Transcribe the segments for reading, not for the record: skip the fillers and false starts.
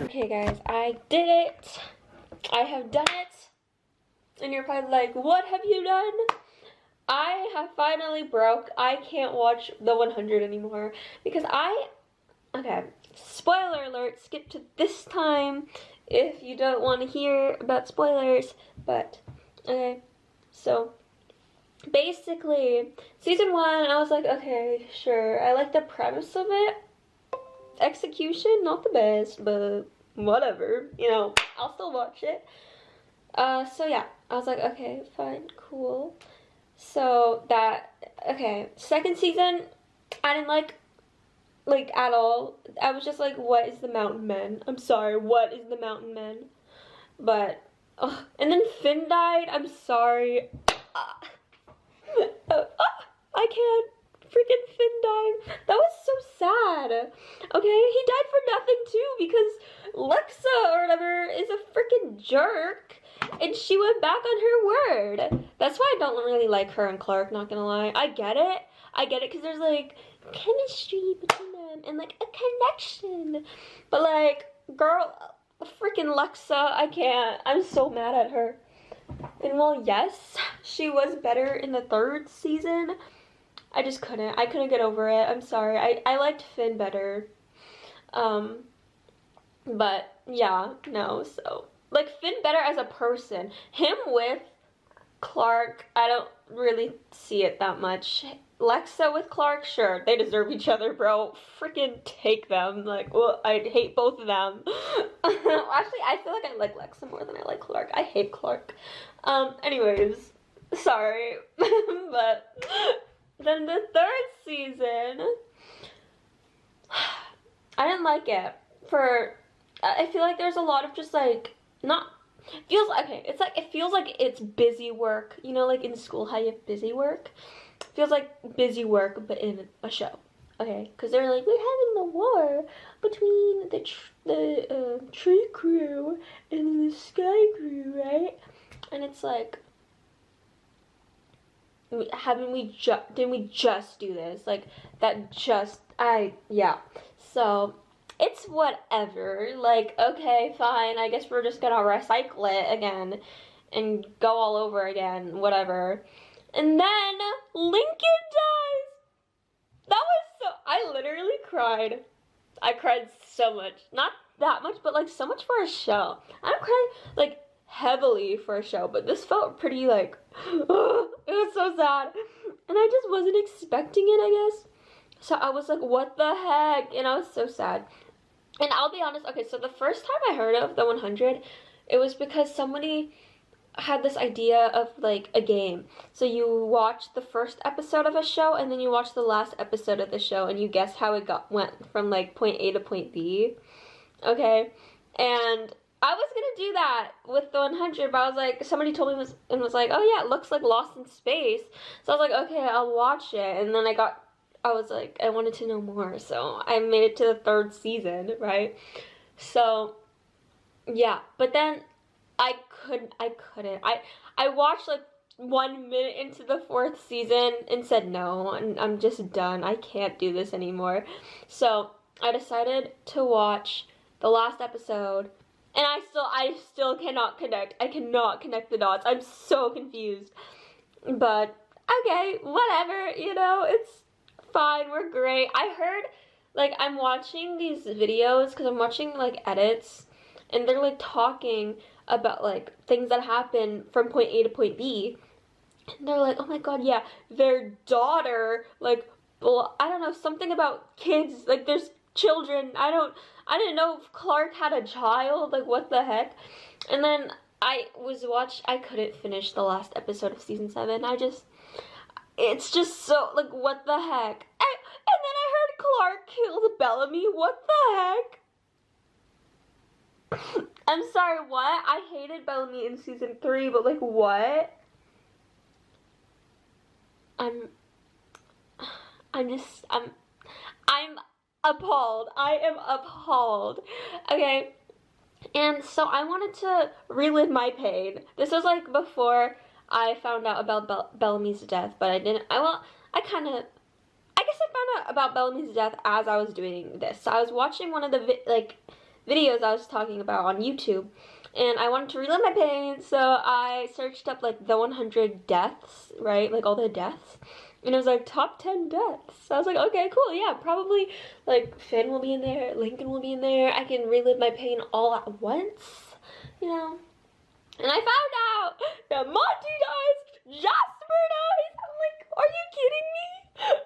Okay guys, I did it. I have done it. And you're probably like, what have you done? I have finally broke. I can't watch the 100 anymore because okay, spoiler alert, skip to this time if you don't want to hear about spoilers, but okay, so basically season 1, I was like, okay, sure, I like the premise of it. Execution, not the best, but whatever, you know, I'll still watch it. So yeah, I was like, okay, fine, cool. So that, okay, second season, I didn't like at all. I was just like, what is the Mountain Men? I'm sorry, what is the Mountain Men? But, and then Finn died, I'm sorry. I can't. Freaking Finn died. That was so sad. Okay, he died for nothing too because Lexa or whatever is a freaking jerk and she went back on her word. That's why I don't really like her and Clark, not gonna lie. I get it because there's like chemistry between them and like a connection. But like, girl, freaking Lexa, I can't. I'm so mad at her. And well, yes, she was better in the 3rd season. I just couldn't. I couldn't get over it. I'm sorry. I liked Finn better. But yeah, no. So like Finn better as a person. Him with Clark, I don't really see it that much. Lexa with Clark, sure, they deserve each other, bro. Freaking take them. Like, well, I hate both of them. Actually, I feel like I like Lexa more than I like Clark. I hate Clark. Anyways, sorry, but. Then the 3rd season, I didn't like it. I feel like there's a lot of just like, it feels like it's busy work. You know, like in school how you have busy work? It feels like busy work, but in a show. Okay, because they're like, we're having the war between the tree crew and the sky crew, right? And it's like, didn't we just do this? Like, yeah. So, it's whatever. Like, okay, fine, I guess we're just gonna recycle it again and go all over again, whatever. And then, Lincoln dies! That was I literally cried. I cried so much. Not that much, but like so much for a show. I'm crying, like, heavily for a show, but this felt pretty like, it was so sad, and I just wasn't expecting it, I guess. So I was like, what the heck? And I was so sad. And I'll be honest, okay, so the first time I heard of the 100, it was because somebody had this idea of like a game. So you watch the first episode of a show and then you watch the last episode of the show and you guess how it went from like point A to point B. Okay, and I was gonna do that with the 100, but I was like, somebody told me was like, oh yeah, it looks like Lost in Space. So I was like, okay, I'll watch it. And then I was like, I wanted to know more, so I made it to the 3rd season, right? So yeah, but then I couldn't. I watched like 1 minute into the 4th season and said no, and I'm just done. I can't do this anymore. So I decided to watch the last episode. And I still cannot connect. I cannot connect the dots. I'm so confused. But, okay, whatever, you know, it's fine, we're great. I heard, like, I'm watching these videos, because I'm watching, like, edits, and they're, like, talking about, like, things that happen from point A to point B. And they're like, oh my god, yeah, their daughter, like, well, I don't know, something about kids, like, there's children, I didn't know if Clark had a child, like, what the heck? And then I couldn't finish the last episode of season 7, it's just so, like, what the heck? And then I heard Clark killed Bellamy, what the heck? I'm sorry, what? I hated Bellamy in season 3, but, like, what? I'm appalled. I am appalled. Okay, and so I wanted to relive my pain. This was like before I found out about Bellamy's death, but I didn't. I guess I found out about Bellamy's death as I was doing this. So I was watching one of the videos I was talking about on YouTube. And I wanted to relive my pain, so I searched up like the 100 deaths, right? Like all the deaths. And it was like top 10 deaths. So I was like, okay, cool, yeah, probably like Finn will be in there, Lincoln will be in there. I can relive my pain all at once, you know. And I found out that Monty dies, Jasper dies. I'm like, are you kidding me?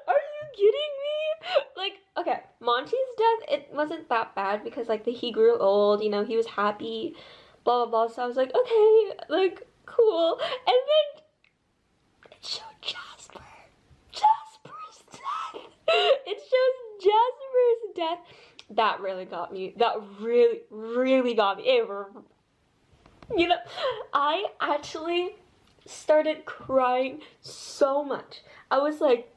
Are you kidding me? Like, okay, Monty's death, it wasn't that bad because like he grew old, you know, he was happy, blah blah blah. So I was like, okay, like cool. And then it showed Jasper's death. It shows Jasper's death. That really got me. That really got me. You know, I actually started crying so much. I was like,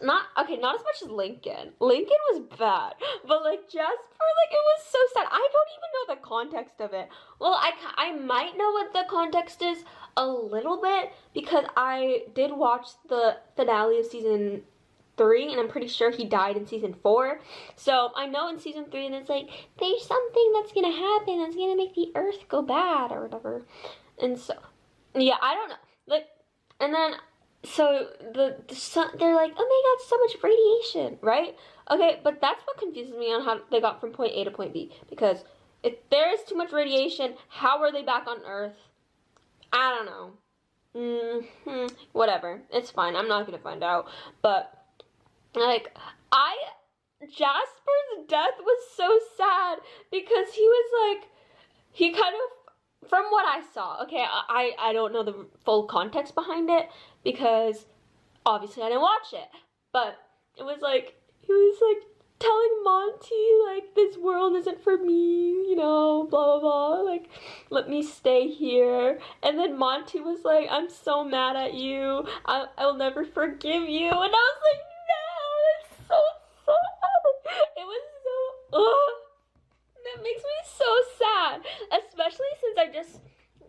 not as much as Lincoln. Lincoln was bad, but like Jasper, like it was so sad. I don't even know the context of it. Well, I might know what the context is a little bit because I did watch the finale of season 3, and I'm pretty sure he died in season 4. So I know in season 3 and it's like there's something that's gonna happen that's gonna make the earth go bad or whatever. And so yeah, I don't know. Like, and then so the sun, they're like, oh my god, so much radiation, right? Okay, but that's what confuses me on how they got from point A to point B, because if there is too much radiation, how are they back on Earth? I don't know. Whatever, it's fine. I'm not gonna find out. But like, Jasper's death was so sad because he was like, he kind of, from what I saw, okay, I don't know the full context behind it because obviously I didn't watch it, but it was like, he was like telling Monty like, this world isn't for me, you know, blah blah blah, like, let me stay here. And then Monty was like, I'm so mad at you, I'll never forgive you. And I was like, no, it's so sad. It was so, that makes me so sad, especially since I just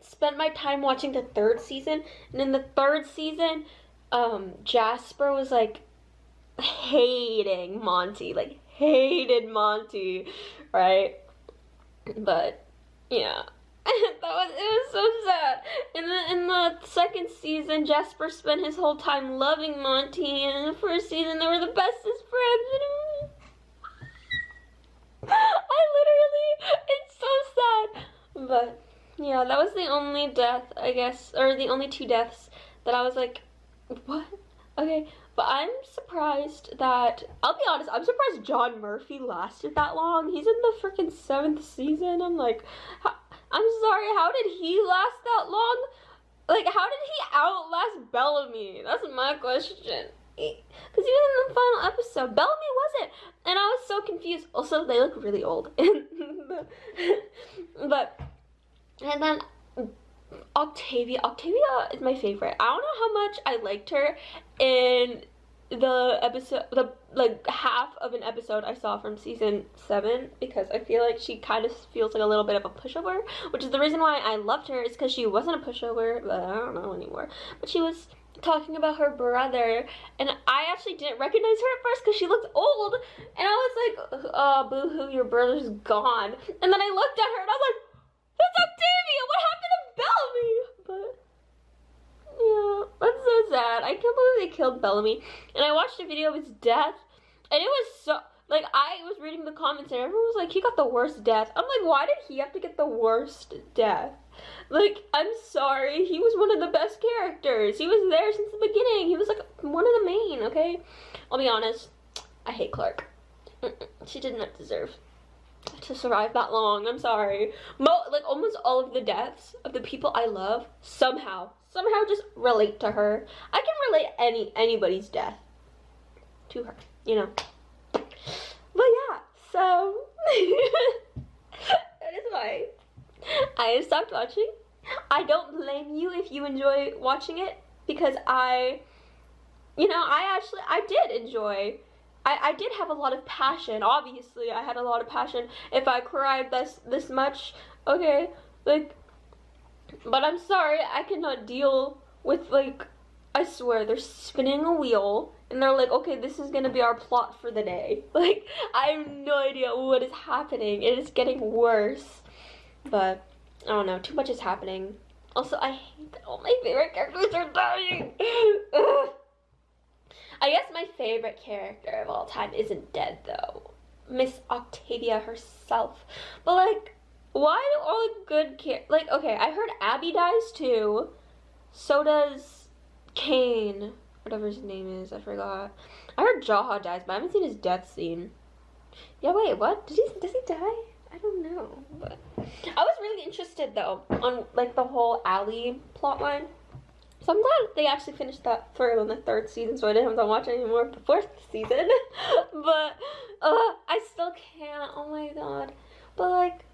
spent my time watching the 3rd season, and in the 3rd season, Jasper was like hating Monty, like hated Monty, right? But yeah, it was so sad. In the 2nd season, Jasper spent his whole time loving Monty, and in the 1st season, they were the bestest friends. I literally, it's so sad. But yeah, that was the only death, I guess, or the only 2 deaths that I was like, what? Okay, but I'm surprised that, I'll be honest, I'm surprised John Murphy lasted that long. He's in the freaking 7th season. I'm like, I'm sorry, how did he last that long? Like, how did he outlast Bellamy? That's my question. Because he was in the final episode. Bellamy wasn't. And I was so confused. Also, they look really old. But, and then Octavia is my favorite. I don't know how much I liked her in the episode, the like half of an episode I saw from season 7, because I feel like she kind of feels like a little bit of a pushover, which is the reason why I loved her, is because she wasn't a pushover, but I don't know anymore. But she was talking about her brother, and I actually didn't recognize her at first because she looked old, and I was like, oh, boo-hoo, your brother's gone. And then I looked at her and I was like, that's Octavia! What happened to Bellamy? But yeah, that's so sad. I can't believe they killed Bellamy. And I watched a video of his death, and it was so, like, I was reading the comments and everyone was like, he got the worst death. I'm like, why did he have to get the worst death? Like, I'm sorry, he was one of the best characters. He was there since the beginning. He was like one of the main, okay? I'll be honest, I hate Clark. She did not deserve to survive that long. I'm sorry. Like, almost all of the deaths of the people I love somehow just relate to her. I can relate anybody's death to her, you know. But yeah, so that is why I stopped watching. I don't blame you if you enjoy watching it, because I did enjoy. I did have a lot of passion. Obviously, I had a lot of passion. If I cried this much, okay, like, but I'm sorry, I cannot deal with, like, I swear, they're spinning a wheel, and they're like, okay, this is gonna be our plot for the day. Like, I have no idea what is happening. It is getting worse. But, I don't know, too much is happening. Also, I hate that all my favorite characters are dying. Ugh. I guess my favorite character of all time isn't dead, though. Miss Octavia herself. But, like, why do all the good characters... Like, okay, I heard Abby dies, too. So does Kane. Whatever his name is, I forgot. I heard Jaha dies, but I haven't seen his death scene. Yeah, wait, what? Does he die? I don't know. But I was really interested, though, on, like, the whole Allie plotline. So I'm glad they actually finished that through in the 3rd season, so I didn't have to watch anymore the 4th season. But, I still can't. Oh my god. But, like,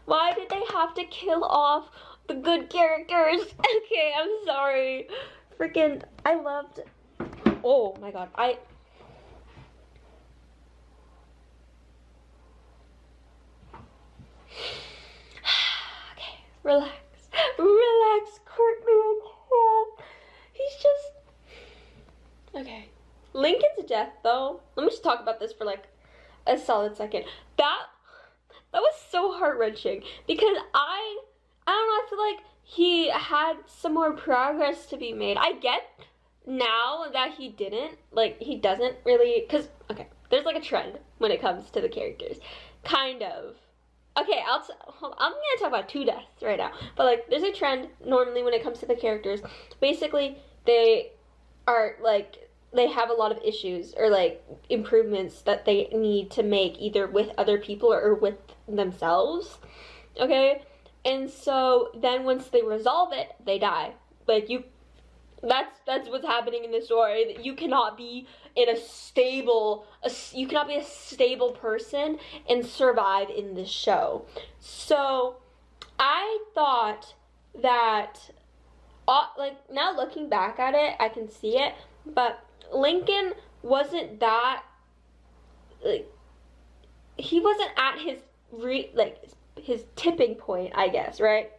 why did they have to kill off the good characters? Okay, I'm sorry. Freaking, I loved... Oh my god, Okay, relax. Relax, Courtney, I can't. He's just... Okay. Lincoln's death, though. Let me just talk about this for, like, a solid second. That was so heart-wrenching. Because I don't know, I feel like he had some more progress to be made. I get now that he didn't. Like, he doesn't really... Because, okay, there's, like, a trend when it comes to the characters. Kind of. Okay, I'm gonna talk about 2 deaths right now. But, like, there's a trend normally when it comes to the characters. Basically, they are, like, they have a lot of issues or, like, improvements that they need to make either with other people or with themselves. Okay? And so then once they resolve it, they die. Like, that's what's happening in the story. That you cannot be in a stable person and survive in this show. So I thought that, like, now looking back at it, I can see it, but Lincoln wasn't that, like, he wasn't at his his tipping point, I guess, right?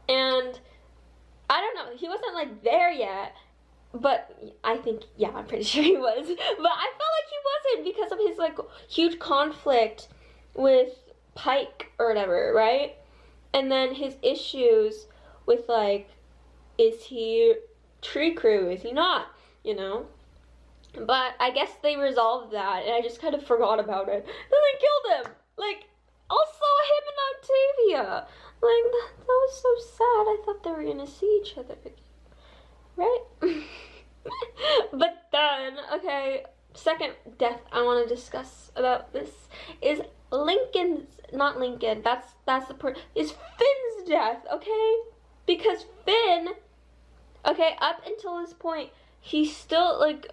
And I don't know, he wasn't, like, there yet, but I think, yeah, I'm pretty sure he was. But I felt like he wasn't because of his, like, huge conflict with Pike or whatever, right? And then his issues with, like, is he tree crew, is he not, you know? But I guess they resolved that, and I just kind of forgot about it. Then they killed him! Like, also him and Octavia! Like, that was so sad. I thought they were gonna see each other again. Right? But then, okay, second death I want to discuss about this is not Lincoln, that's is Finn's death, okay? Because Finn, okay, up until this point, he still, like,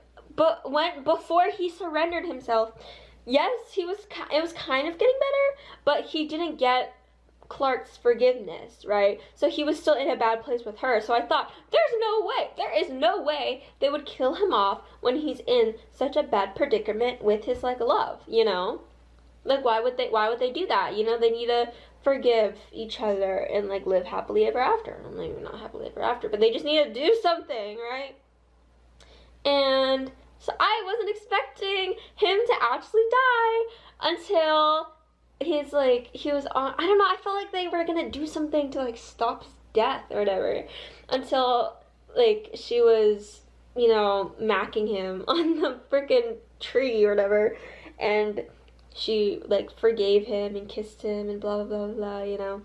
before he surrendered himself, yes, it was kind of getting better, but he didn't get Clark's forgiveness, right? So he was still in a bad place with her. So I thought, there is no way they would kill him off when he's in such a bad predicament with his, like, love, you know? Like, why would they do that? You know, they need to forgive each other and, like, live happily ever after. Maybe not happily ever after, but they just need to do something, right? And so I wasn't expecting him to actually die until he's, like, he was on, I don't know, I felt like they were gonna do something to, like, stop his death or whatever, until, like, she was, you know, macking him on the freaking tree or whatever, and she, like, forgave him and kissed him and blah, blah, blah, blah, you know.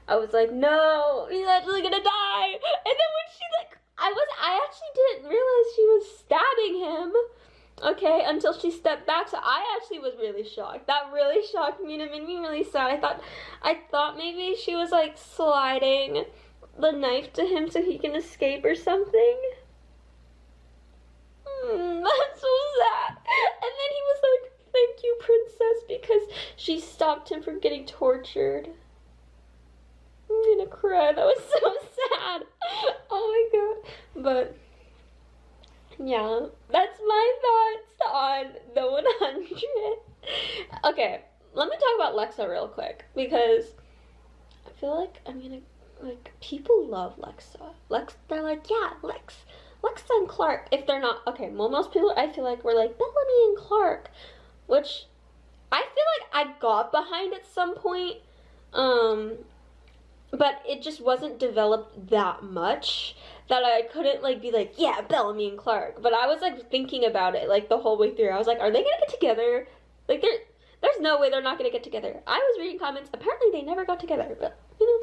I was like, no, he's actually gonna die, and then when she, like, I actually didn't realize she was stabbing him, okay, until she stepped back, so I actually was really shocked. That really shocked me and it made me really sad. I thought maybe she was, like, sliding the knife to him so he can escape or something. That's so sad. And then he was like, thank you, princess, because she stopped him from getting tortured. I'm gonna cry. That was so sad. Oh my god. But yeah, that's my thoughts on the 100. Okay, let me talk about Lexa real quick, because I feel like I'm gonna, like, people love Lexa. They're like, yeah, Lex and Clark, if they're not, okay, well, most people, I feel like, were like, Bellamy and Clark, which I feel like I got behind at some point, but it just wasn't developed that much that I couldn't, like, be like, yeah, Bellamy and Clark. But I was, like, thinking about it, like, the whole way through. I was like, are they gonna get together? Like, there's no way they're not gonna get together. I was reading comments, apparently they never got together, but, you know,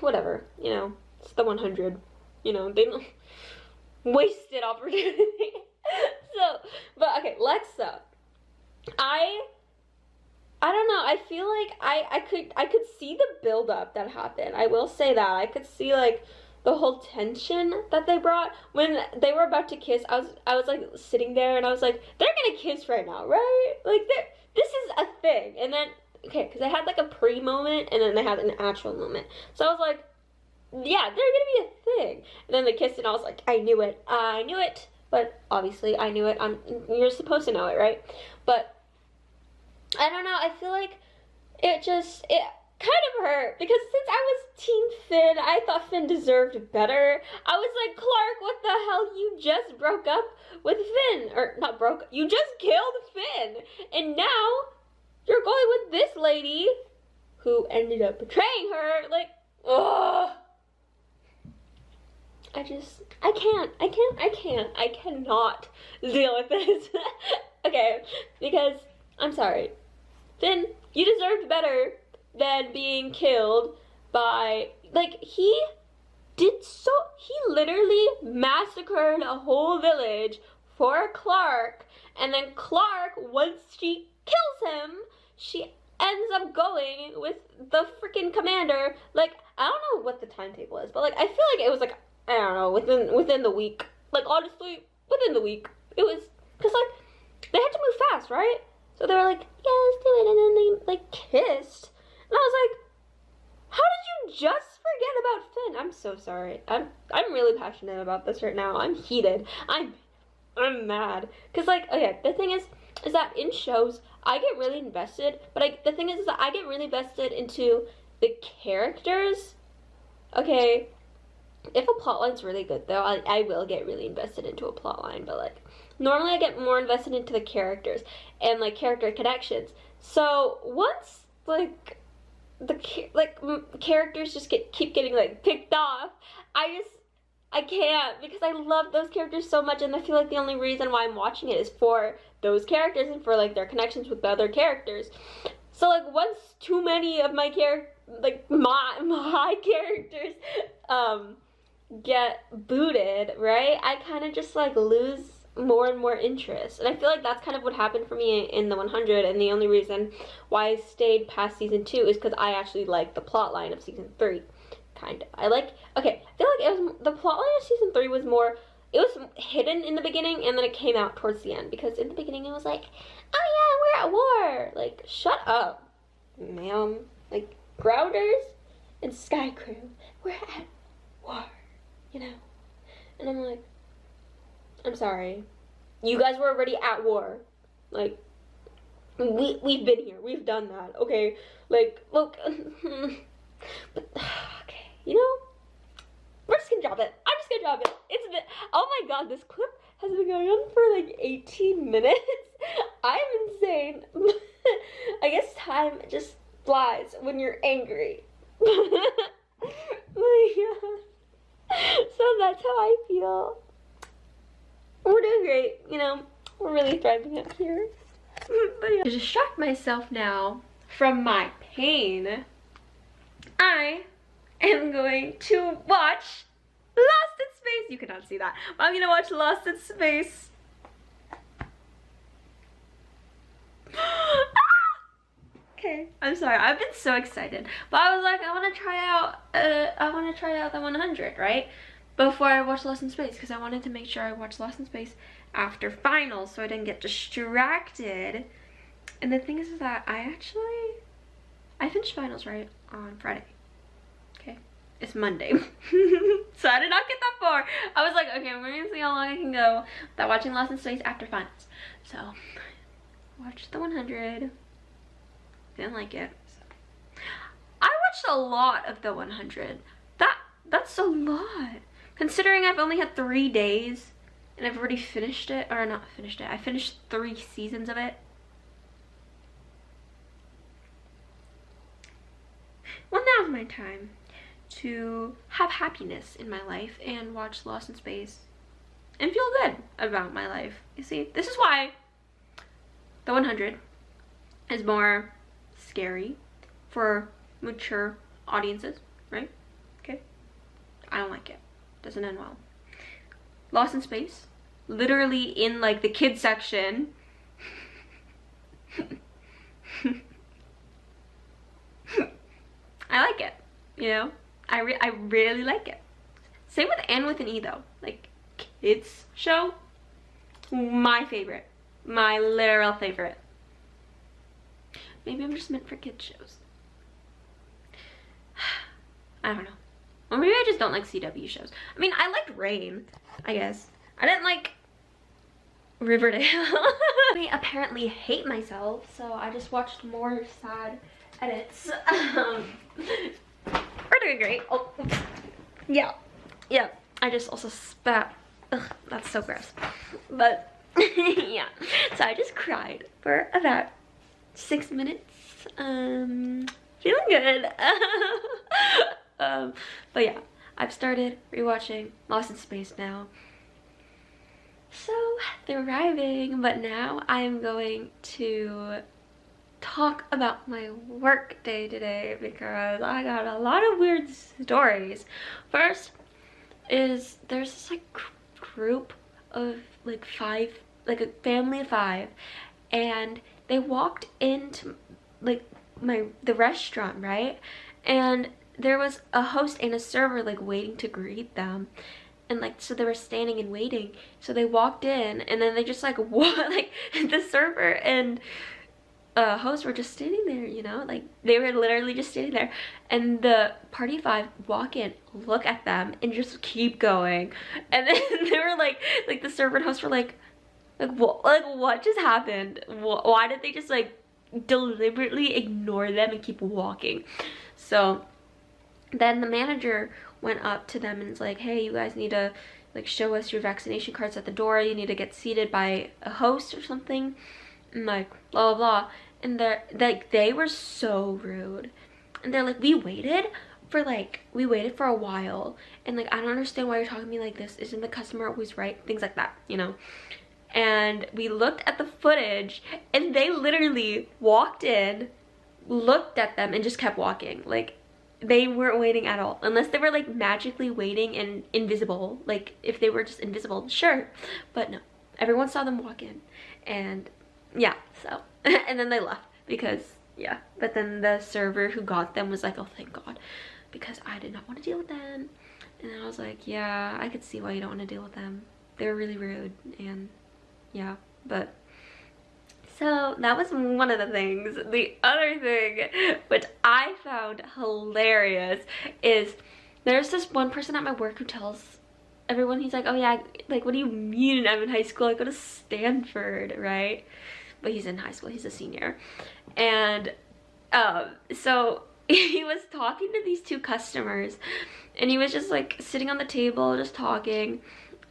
whatever, you know, it's the 100, you know, they wasted opportunity. So, but, okay, Lexa, I don't know, I feel like I could see the build up that happened. I will say that. I could see, like, the whole tension that they brought when they were about to kiss. I was like sitting there and I was like, they're gonna kiss right now, right? Like, this is a thing. And then, okay, because they had like a pre moment and then they had an actual moment. So I was like, yeah, they're gonna be a thing. And then they kissed and I was like, I knew it. But obviously I knew it. You're supposed to know it, right? But I don't know, I feel like it kind of hurt, because since I was Team Finn, I thought Finn deserved better. I was like, Clark, what the hell? You just broke up with Finn. Or, not broke, you just killed Finn. And now, you're going with this lady, who ended up betraying her. Like, ugh. I cannot deal with this. Okay, because, I'm sorry. Finn, you deserved better than being killed by, like, he literally massacred a whole village for Clark, and then Clark, once she kills him, she ends up going with the freaking commander. Like, I don't know what the timetable is, but, like, I feel like it was, like, I don't know, within the week. Like, honestly, within the week. It was, because, like, they had to move fast, right? So they were like, yeah, let's do it, and then they, like, kissed. And I was like, how did you just forget about Finn? I'm so sorry. I'm really passionate about this right now. I'm heated. I'm mad. Cause, like, okay, the thing is that in shows I get really invested, but the thing is that I get really invested into the characters. Okay, if a plotline's really good though, I will get really invested into a plotline, but, like, normally I get more invested into the characters and, like, character connections. So once, like, characters just keep getting, like, picked off, I can't, because I love those characters so much, and I feel like the only reason why I'm watching it is for those characters and for, like, their connections with the other characters. So, like, once too many of my my characters get booted, right, I kind of just, like, lose more and more interest. And I feel like that's kind of what happened for me in the 100, and the only reason why I stayed past season 2 is because I actually liked the plot line of season 3. Kind of. I feel like the plot line of season 3 was more, it was hidden in the beginning, and then it came out towards the end, because in the beginning it was like, oh yeah, we're at war. Like, shut up, ma'am. Like, Grounders and Sky Crew, we're at war, you know? And I'm like, I'm sorry. You guys were already at war. Like, we've been here. We've done that. Okay? Like, look. But, okay. You know? We're just gonna drop it. I'm just gonna drop it. It's been, oh my god, this clip has been going on for like 18 minutes. I'm insane. I guess time just flies when you're angry. My god. So that's how I feel. We're doing great, you know, we're really thriving out here. But yeah. To distract myself now from my pain, I am going to watch Lost in Space. You cannot see that, but I'm gonna watch Lost in Space. Okay, I'm sorry, I've been so excited, but I was like, I want to try out the 100, right? Before I watched Lost in Space, because I wanted to make sure I watched Lost in Space after finals so I didn't get distracted. And the thing is that I finished finals right on Friday. Okay, it's Monday. So I did not get that far. I was like, okay, we're gonna see how long I can go without watching Lost in Space after finals. So watched the 100, didn't like it. So I watched a lot of the 100. That's a lot. Considering I've only had 3 days and I've already finished it, or not finished it, I finished 3 seasons of it. Well, now's my time to have happiness in my life and watch Lost in Space and feel good about my life. You see, this is why the 100 is more scary for mature audiences, right? Okay. I don't like it. Doesn't end well. Lost in Space, literally in like the kids section. I like it, you know? I really like it. Same with Anne with an E though. Like, kids show, my favorite. My literal favorite. Maybe I'm just meant for kids shows. I don't know. Or maybe I just don't like CW shows. I mean, I liked Rain, I guess. I didn't like Riverdale. I apparently hate myself, so I just watched more sad edits. We're doing great. Oh, yeah. Yeah. I just also spat. Ugh, that's so gross. But, yeah. So I just cried for about 6 minutes. Feeling good. But yeah, I've started rewatching Lost in Space now. So thriving, but now I'm going to talk about my work day today because I got a lot of weird stories. First is there's this like group of like 5, like a family of 5, and they walked into like the restaurant, right? And there was a host and a server like waiting to greet them, and like so they were standing and waiting. So they walked in, and then they just like what like the server and host were just standing there, you know, like they were literally just standing there, and the party 5 walk in, look at them, and just keep going. And then they were like the server and host were like what just happened? Why did they just like deliberately ignore them and keep walking? So then the manager went up to them and was like, hey, you guys need to like show us your vaccination cards at the door. You need to get seated by a host or something. And like blah blah blah. And they're like, they were so rude. And they're like, we waited for a while, and like I don't understand why you're talking to me like this. Isn't the customer always right? Things like that, you know. And we looked at the footage, and they literally walked in, looked at them, and just kept walking. Like they weren't waiting at all, unless they were like magically waiting and invisible. Like if they were just invisible, sure, but no, everyone saw them walk in. And yeah, so and then they left because yeah. But then the server who got them was like, oh thank God, because I did not want to deal with them. And I was like, yeah, I could see why you don't want to deal with them. They were really rude. And yeah, but so that was one of the things. The other thing, which I found hilarious, is there's this one person at my work who tells everyone, he's like, oh yeah, like what do you mean I'm in high school? I go to Stanford, right? But he's in high school, he's a senior. And so he was talking to these 2 customers, and he was just like sitting on the table just talking.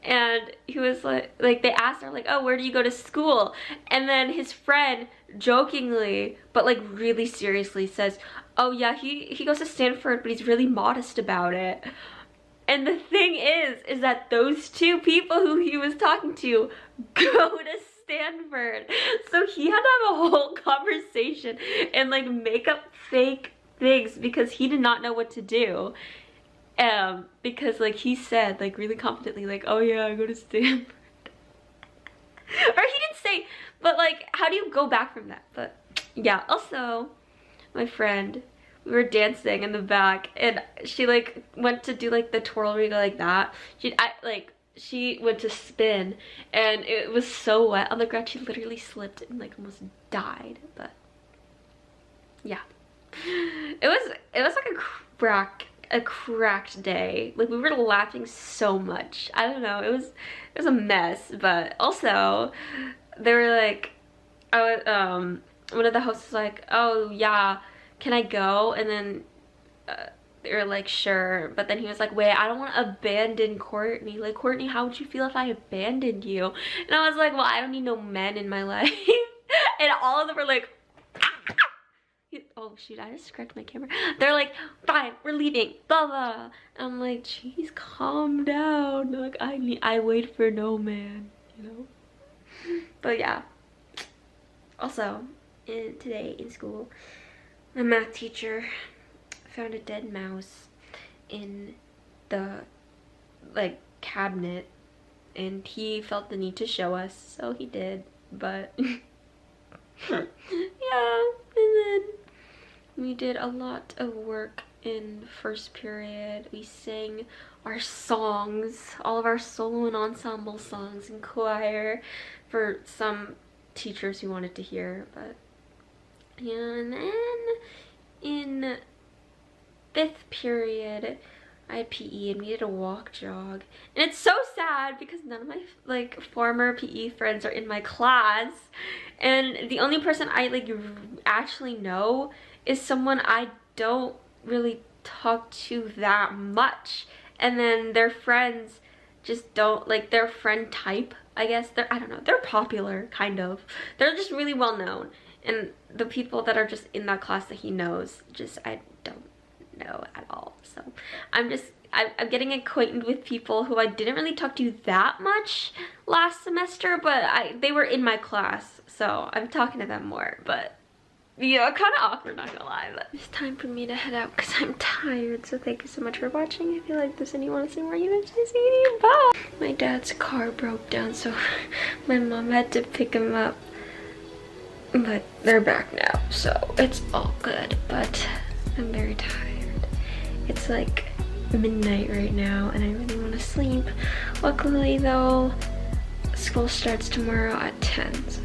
And he was like they asked her like, oh, where do you go to school? And then his friend jokingly but like really seriously says, oh yeah, he goes to Stanford, but he's really modest about it. And the thing is that those 2 people who he was talking to go to Stanford. So he had to have a whole conversation and like make up fake things because he did not know what to do. Because like he said like really confidently like, oh yeah, I go to Stanford. Or he didn't say, but like how do you go back from that? But yeah, also my friend, we were dancing in the back, and she like went to do like the twirl where you go like that. She went to spin, and it was so wet on the ground she literally slipped and like almost died. But yeah, it was like a cracked day. Like we were laughing so much. I don't know, it was a mess. But also they were like, one of the hosts was like, oh yeah, can I go? And then they were like, sure. But then he was like, wait, I don't want to abandon Courtney. Like, Courtney, how would you feel if I abandoned you? And I was like, well, I don't need no men in my life. And all of them were like, oh shoot, I just scratched my camera. They're like, fine, we're leaving, blah blah. I'm like, jeez, calm down. Like, I wait for no man, you know. But yeah. Also, today in school, my math teacher found a dead mouse in the like cabinet, and he felt the need to show us, so he did. But yeah, and then we did a lot of work in first period. We sang our songs, all of our solo and ensemble songs in choir for some teachers who wanted to hear. But yeah, and then in 5th period I had PE and we did a walk jog, and it's so sad because none of my like former PE friends are in my class, and the only person I like actually know is someone I don't really talk to that much, and then their friends just don't, like, their friend type, I guess. They're, I don't know, they're popular, kind of. They're just really well known, and the people that are just in that class that he knows, just I don't know at all. So I'm getting acquainted with people who I didn't really talk to that much last semester, but they were in my class, so I'm talking to them more. But yeah, kind of awkward, not gonna lie. But it's time for me to head out because I'm tired. So thank you so much for watching. If you like this and you want to see more, you can see you. Bye. My dad's car broke down, so my mom had to pick him up. But they're back now, so it's all good. But I'm very tired. It's like midnight right now, and I really want to sleep. Luckily, though, school starts tomorrow at 10. So